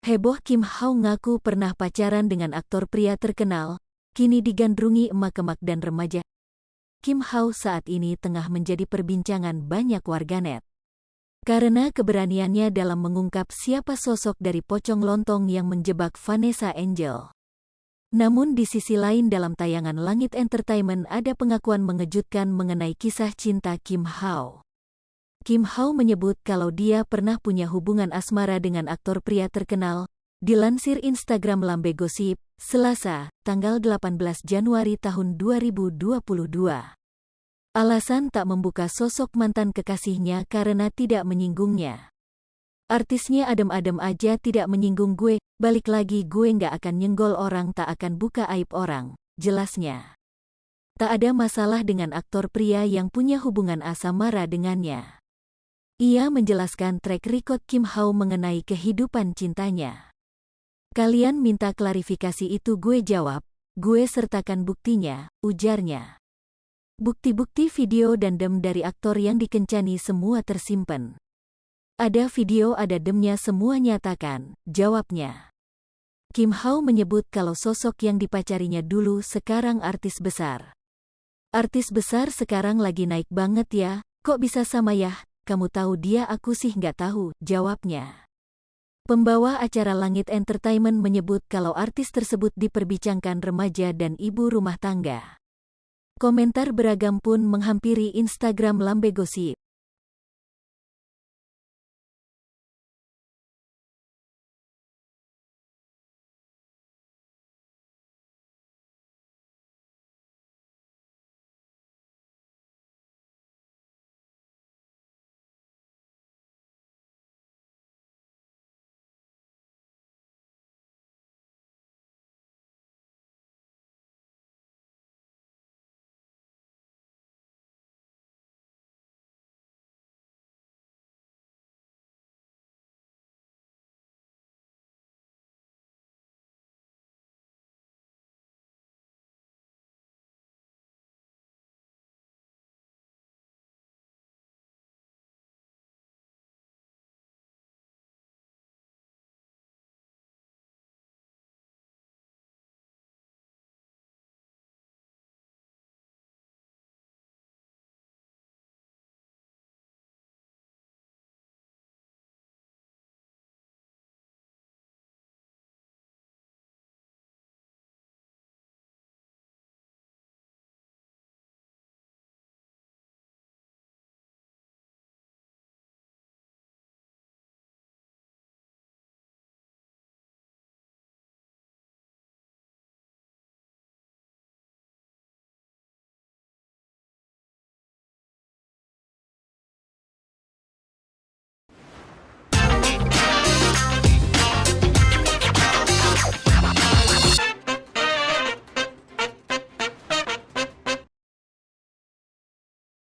Heboh Kim Hao ngaku pernah pacaran dengan aktor pria terkenal, kini digandrungi emak-emak dan remaja. Kim Hao saat ini tengah menjadi perbincangan banyak warganet. Karena keberaniannya dalam mengungkap siapa sosok dari pocong lontong yang menjebak Vanessa Angel. Namun di sisi lain dalam tayangan Langit Entertainment ada pengakuan mengejutkan mengenai kisah cinta Kim Hao. Kim Hao menyebut kalau dia pernah punya hubungan asmara dengan aktor pria terkenal, dilansir Instagram Lambe Gosip, Selasa, tanggal 18 Januari tahun 2022. Alasan tak membuka sosok mantan kekasihnya karena tidak menyinggungnya. Artisnya adem-adem aja tidak menyinggung gue, balik lagi gue nggak akan nyenggol orang, tak akan buka aib orang, jelasnya. Tak ada masalah dengan aktor pria yang punya hubungan asmara dengannya. Ia menjelaskan track record Kim Hao mengenai kehidupan cintanya. Kalian minta klarifikasi itu gue jawab, gue sertakan buktinya, ujarnya. Bukti-bukti video dan dem dari aktor yang dikencani semua tersimpan. Ada video ada demnya semua nyatakan, jawabnya. Kim Hao menyebut kalau sosok yang dipacarinya dulu sekarang artis besar. Artis besar sekarang lagi naik banget ya, kok bisa sama ya? Kamu tahu dia, aku sih nggak tahu, jawabnya. Pembawa acara Langit Entertainment menyebut kalau artis tersebut diperbincangkan remaja dan ibu rumah tangga. Komentar beragam pun menghampiri Instagram Lambe Gosip.